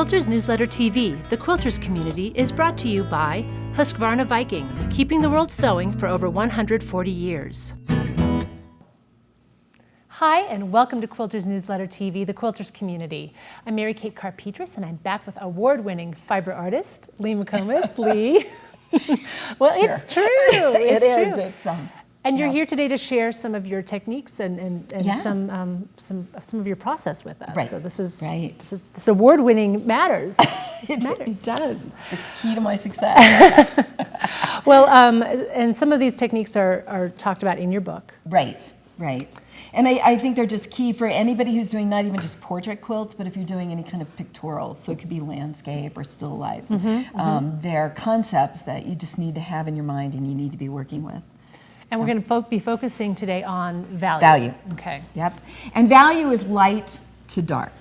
Quilters Newsletter TV, the Quilters community, is brought to you by Husqvarna Viking, keeping the world sewing for over 140 years. Hi, and welcome to Quilters Newsletter TV, the Quilters community. I'm Mary Kate Karr-Petras, and I'm back with award-winning fiber artist, Lea McComas. Lee. Well, sure. It's true. It's true. And you're here today to share some of your techniques and some of your process with us. Right. So this award-winning matters. It does. The key to my success. Well, and some of these techniques are talked about in your book. Right. And I think they're just key for anybody who's doing not even just portrait quilts, but if you're doing any kind of pictorial, so it could be landscape or still lifes. They're concepts that you just need to have in your mind and you need to be working with. And we're going to be focusing today on value. Value. Okay. Yep. And value is light to dark.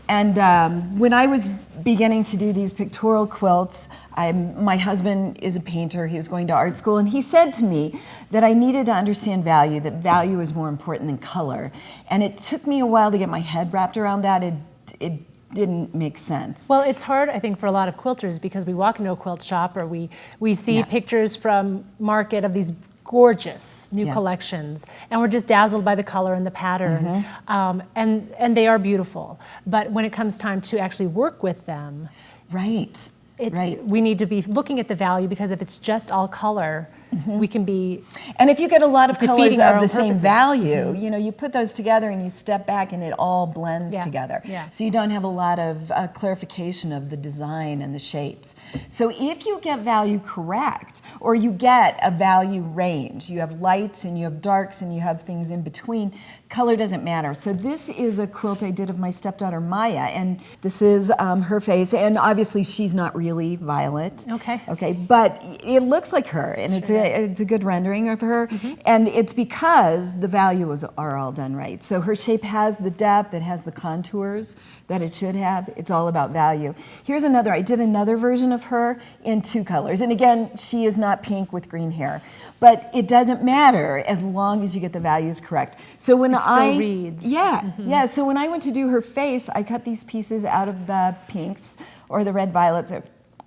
And when I was beginning to do these pictorial quilts, my husband is a painter. He was going to art school, and he said to me that I needed to understand value, that value is more important than color. And it took me a while to get my head wrapped around that. It didn't make sense. Well, it's hard, I think, for a lot of quilters because we walk into a quilt shop or we see pictures from market of these gorgeous new collections, and we're just dazzled by the color and the pattern, and they are beautiful. But when it comes time to actually work with them, we need to be looking at the value, because if it's just all color, we can be. And if you get a lot of colors of the same purposes. value, you know, you put those together and you step back and it all blends together. Yeah. So you don't have a lot of clarification of the design and the shapes. So if you get value correct, or you get a value range, you have lights and you have darks and you have things in between, color doesn't matter. So this is a quilt I did of my stepdaughter Maya, and this is her face, and obviously she's not really Violet. Okay, but it looks like her, and it's a good rendering of her, and it's because the values are all done right. So her shape has the depth, it has the contours that it should have. It's all about value. Here's another. I did another version of her in two colors, and again, she is not pink with green hair. But it doesn't matter as long as you get the values correct. So when it still reads. So when I went to do her face, I cut these pieces out of the pinks or the red violets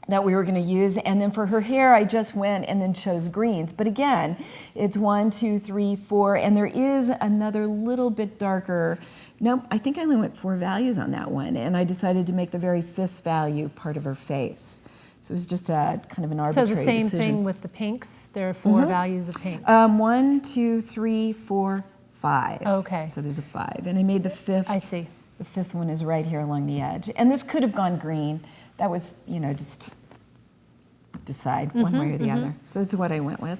that we were going to use, and then for her hair, I just went and then chose greens. But again, it's 1, 2, 3, 4, and there is another little bit darker. Nope, I think I only went 4 values on that one, and I decided to make the very 5th value part of her face. So it was just a kind of an arbitrary decision. So the same thing with the pinks? There are 4 values of pinks? 1, 2, 3, 4, 5. Okay. So there's a 5. And I made the 5th. I see. The 5th one is right here along the edge. And this could have gone green. That was, you know, just decide one way or the other. So that's what I went with.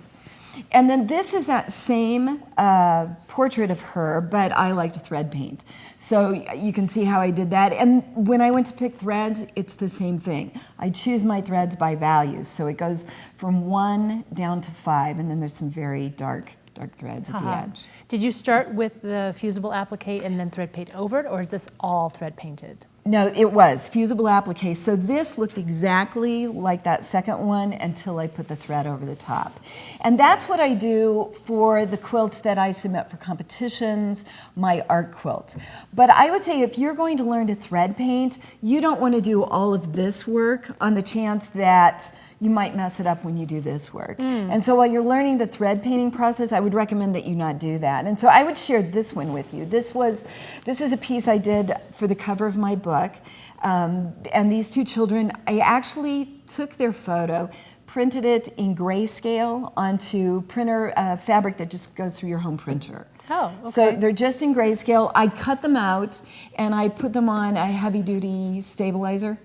And then this is that same portrait of her, but I like to thread paint. So you can see how I did that. And when I went to pick threads, it's the same thing. I choose my threads by values. So it goes from 1 down to 5, and then there's some very dark threads at the edge. Did you start with the fusible applique and then thread paint over it, or is this all thread painted? No, it was fusible applique. So this looked exactly like that second one until I put the thread over the top. And that's what I do for the quilts that I submit for competitions, my art quilts. But I would say if you're going to learn to thread paint, you don't want to do all of this work on the chance that you might mess it up when you do this work. And so while you're learning the thread painting process, I would recommend that you not do that. And so I would share this one with you. This is a piece I did for the cover of my book. And these 2 children, I actually took their photo, printed it in grayscale onto printer fabric that just goes through your home printer. Oh, okay. So they're just in grayscale. I cut them out and I put them on a heavy-duty stabilizer.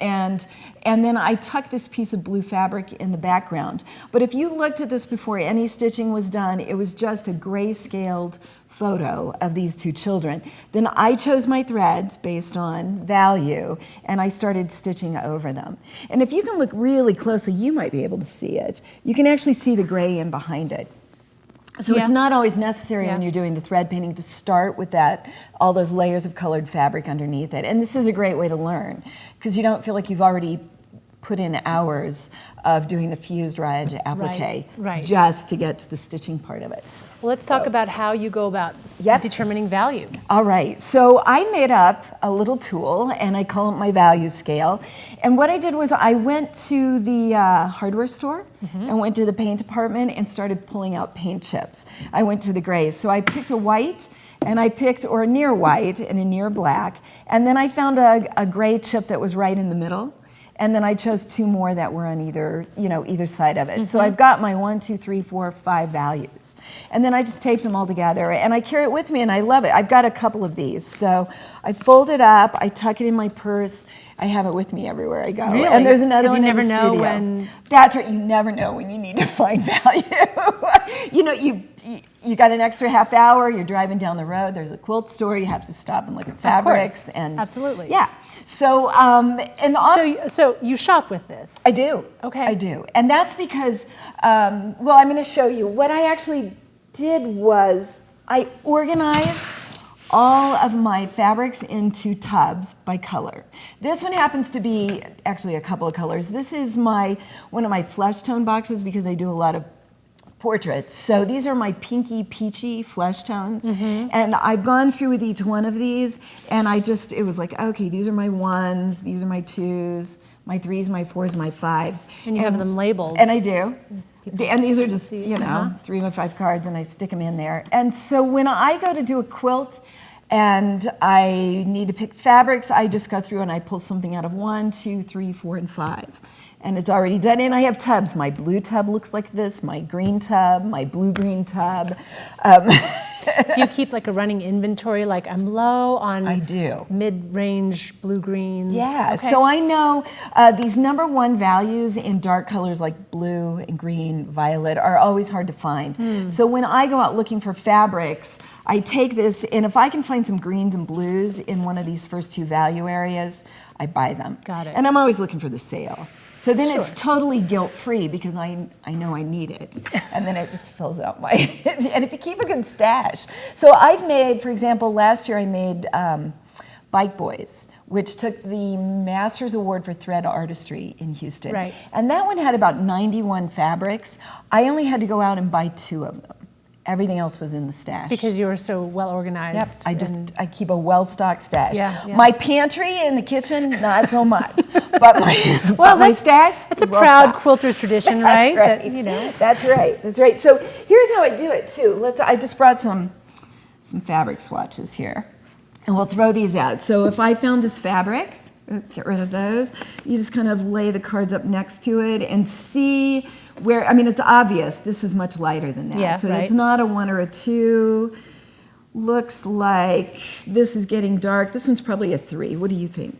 And then I tucked this piece of blue fabric in the background. But if you looked at this before any stitching was done, it was just a gray-scaled photo of these 2 children. Then I chose my threads based on value, and I started stitching over them. And if you can look really closely, you might be able to see it. You can actually see the gray in behind it. So it's not always necessary when you're doing the thread painting to start with all those layers of colored fabric underneath it. And this is a great way to learn, because you don't feel like you've already put in hours of doing the fused rouge applique just to get to the stitching part of it. Well, let's talk about how you go about Yep. determining value. All right, so I made up a little tool, and I call it my value scale. And what I did was I went to the hardware store and went to the paint department and started pulling out paint chips. I went to the grays. So I picked a white, and I picked, or a near white and a near black, and then I found a gray chip that was right in the middle. And then I chose 2 more that were on either side of it. So I've got my 1, 2, 3, 4, 5 values. And then I just taped them all together, and I carry it with me, and I love it. I've got a couple of these. So I fold it up, I tuck it in my purse. I have it with me everywhere I go. Really? And there's another one in the studio. You never know when... That's right, you never know when you need to find value. You got an extra half hour, you're driving down the road, there's a quilt store, you have to stop and look at fabrics. Of course, absolutely. Yeah. So, so you shop with this? I do. Okay. I do. And that's because, I'm going to show you. What I actually did was I organized all of my fabrics into tubs by color. This one happens to be actually a couple of colors. This is one of my flesh tone boxes because I do a lot of portraits. So these are my pinky peachy flesh tones. And I've gone through with each one of these, and it was like, okay, these are my 1s, these are my 2s, my 3s, my 4s, my 5s. And you have them labeled. And I do. And these are just, 3 by 5 cards, and I stick them in there. And so when I go to do a quilt and I need to pick fabrics, I just go through and I pull something out of 1, 2, 3, 4, and 5. And it's already done. And I have tubs. My blue tub looks like this, my green tub, my blue-green tub. Do you keep like a running inventory? Like I'm low on mid-range blue-greens? Yeah, okay. So I know these #1 values in dark colors like blue and green, violet are always hard to find. So when I go out looking for fabrics, I take this, and if I can find some greens and blues in one of these first 2 value areas, I buy them. Got it. And I'm always looking for the sale. So then it's totally guilt-free because I know I need it. And then it just fills out my... and if you keep a good stash. So I've made, for example, last year I made Bike Boys, which took the Masters Award for Thread Artistry in Houston. Right. And that one had about 91 fabrics. I only had to go out and buy 2 of them. Everything else was in the stash. Because you were so well organized. Yep. I keep a well-stocked stash. Yeah. My pantry in the kitchen, not so much. But my stash. That's a proud quilter's tradition, right? That's right. That's right. That's right. So here's how I do it too. I just brought some fabric swatches here, and we'll throw these out. So if I found this fabric, get rid of those. You just kind of lay the cards up next to it and see where, it's obvious this is much lighter than that. Yeah, so right. It's not a 1 or a 2. Looks like this is getting dark. This one's probably a 3. What do you think?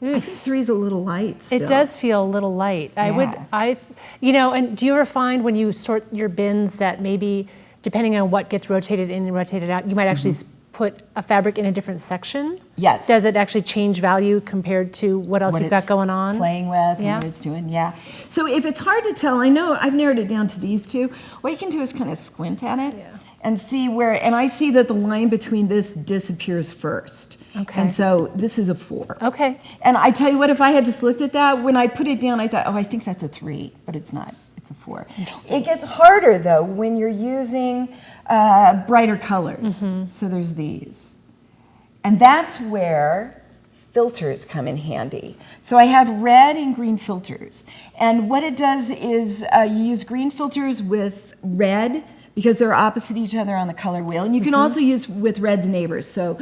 I think 3 is a little light still. It does feel a little light. And do you ever find when you sort your bins that maybe depending on what gets rotated in and rotated out, you might actually put a fabric in a different section? Yes. Does it actually change value compared to what else you've got going on? Playing with and what it's doing, yeah. So if it's hard to tell, I know I've narrowed it down to these 2. What you can do is kind of squint at it and see where, and I see that the line between this disappears first. Okay. And so this is a 4. Okay. And I tell you what, if I had just looked at that, when I put it down, I thought, I think that's a 3, but it's not. It's a 4. Interesting. It gets harder, though, when you're using brighter colors. So there's these. And that's where filters come in handy. So I have red and green filters. And what it does is you use green filters with red because they're opposite each other on the color wheel. And you can also use with red's neighbors. So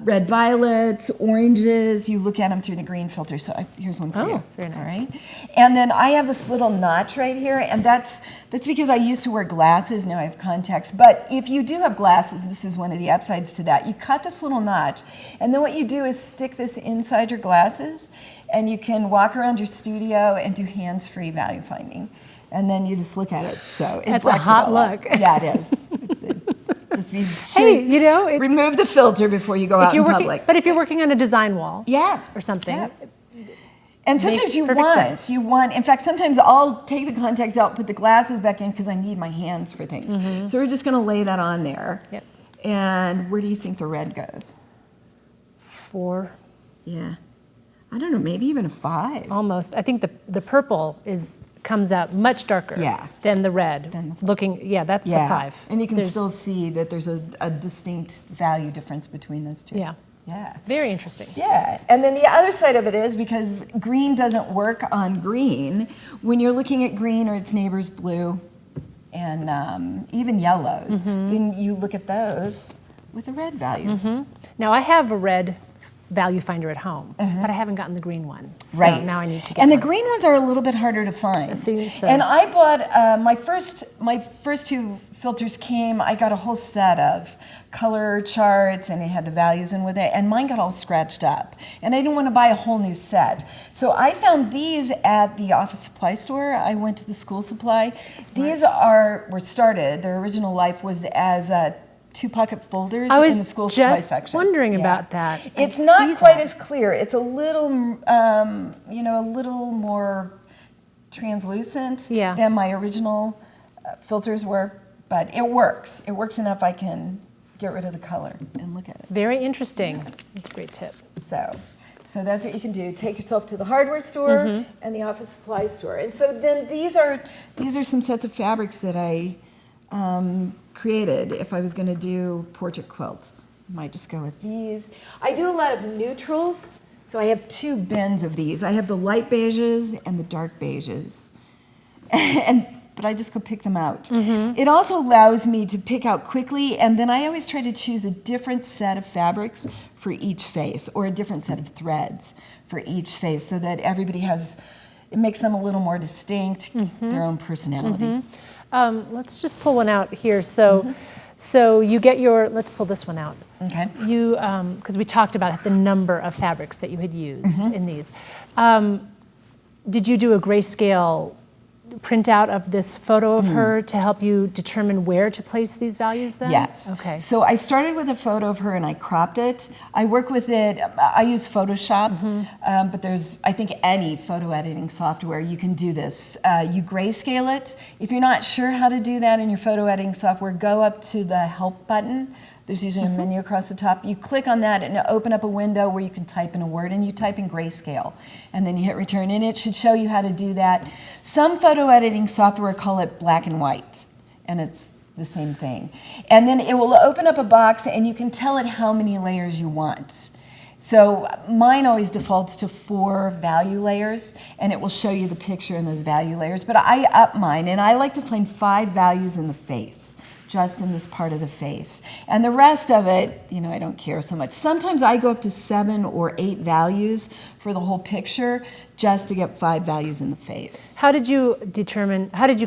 red violets, oranges, you look at them through the green filter. So here's one for you. Very nice. All right. And then I have this little notch right here, and that's because I used to wear glasses, now I have contacts. But if you do have glasses, this is one of the upsides to that. You cut this little notch, and then what you do is stick this inside your glasses, and you can walk around your studio and do hands-free value finding. And then you just look at it. So that's a hot look. Yeah, it is. Just be sure, remove the filter before you go out in public. But if you're working on a design wall, or something. Yeah. And sometimes you want. In fact, sometimes I'll take the contacts out, put the glasses back in because I need my hands for things. So we're just going to lay that on there. Yep. And where do you think the red goes? 4. Yeah. I don't know, maybe even a 5. Almost. I think the purple is comes out much darker than the red. That's a 5. And you can still see that there's a distinct value difference between those two. Yeah. Very interesting. Yeah. And then the other side of it is, because green doesn't work on green, when you're looking at green or its neighbor's blue and even yellows, then you look at those with the red values. Now, I have a red value finder at home, but I haven't gotten the green one. So now I need to get And one. the green ones are a little bit harder to find. It seems so. And I bought, my first 2 filters came, I got a whole set of color charts, and it had the values in with it, and mine got all scratched up. And I didn't want to buy a whole new set. So I found these at the office supply store. I went to the school supply. These were started, their original life was as 2-pocket folders in the school supply section. I was just wondering about that. It's not quite as clear. It's a little, a little more translucent than my original filters were, but it works. It works enough I can get rid of the color and look at it. Very interesting. That's a great tip. So that's what you can do. Take yourself to the hardware store and the office supply store. And so then these are some sets of fabrics that I created if I was going to do portrait quilts. I might just go with these. I do a lot of neutrals, so I have 2 bins of these. I have the light beiges and the dark beiges. But I just go pick them out. It also allows me to pick out quickly, and then I always try to choose a different set of fabrics for each face, or a different set of threads for each face, so that everybody it makes them a little more distinct, their own personality. Let's just pull one out here. So you get let's pull this one out. Okay. You, because we talked about the number of fabrics that you had used in these. Did you do a grayscale printout of this photo of her to help you determine where to place these values then? Yes. Okay. So I started with a photo of her and I cropped it. I work with it, I use Photoshop, but there's, I think, any photo editing software you can do this. You grayscale it. If you're not sure how to do that in your photo editing software, go up to the help button. There's usually a menu across the top. You click on that and it'll open up a window where you can type in a word, and you type in grayscale. And then you hit return, and it should show you how to do that. Some photo editing software call it black and white, and it's the same thing. And then it will open up a box, and you can tell it how many layers you want. So mine always defaults to 4 value layers, and it will show you the picture in those value layers. But I up mine, and I like to find 5 values in the face, just in this part of the face. And the rest of it, I don't care so much. Sometimes I go up to 7 or 8 values for the whole picture, just to get 5 values in the face. How did you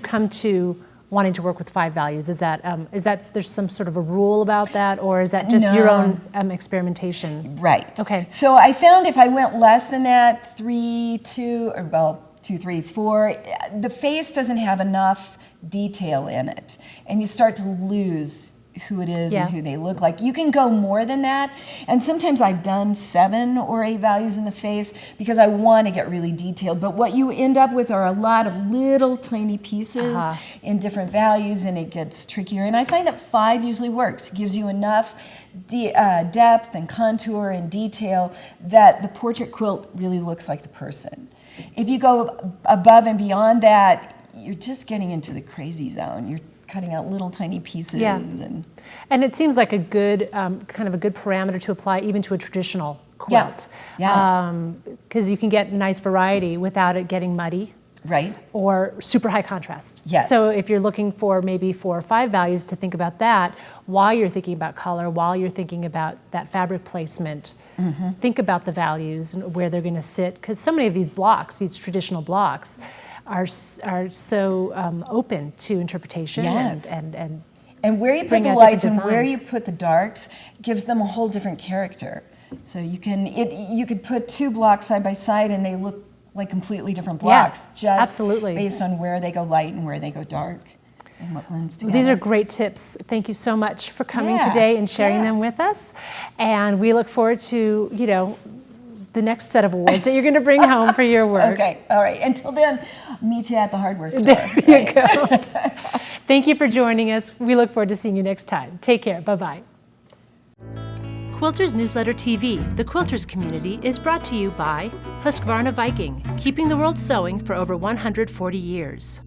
come to wanting to work with 5 values? Is that there's some sort of a rule about that, or is that just your own experimentation? Right. Okay. So I found if I went less than that, 3, 2, 3, 4, the face doesn't have enough detail in it, and you start to lose who it is and who they look like. You can go more than that, and sometimes I've done 7 or 8 values in the face because I want to get really detailed, but what you end up with are a lot of little tiny pieces in different values, and it gets trickier. And I find that 5 usually works. It gives you enough depth and contour and detail that the portrait quilt really looks like the person. If you go above and beyond that, you're just getting into the crazy zone. You're cutting out little tiny pieces. And it seems like a good, kind of a good parameter to apply even to a traditional quilt. Because you can get nice variety without it getting muddy. Right. Or super high contrast. Yes. So if you're looking for maybe 4 or 5 values, to think about that while you're thinking about color, while you're thinking about that fabric placement, think about the values and where they're going to sit. Because so many of these blocks, these traditional blocks, are so open to interpretation and where you put the lights and where you put the darks gives them a whole different character. So you could put 2 blocks side by side and they look like completely different blocks, just based on where they go light and where they go dark and what blends together. These are great tips. Thank you so much for coming today and sharing them with us. And we look forward to, the next set of awards that you're going to bring home for your work. Okay, all right. Until then, meet you at the hardware store. There you go. Thank you for joining us. We look forward to seeing you next time. Take care. Bye-bye. Quilters Newsletter TV, the Quilters community, is brought to you by Husqvarna Viking, keeping the world sewing for over 140 years.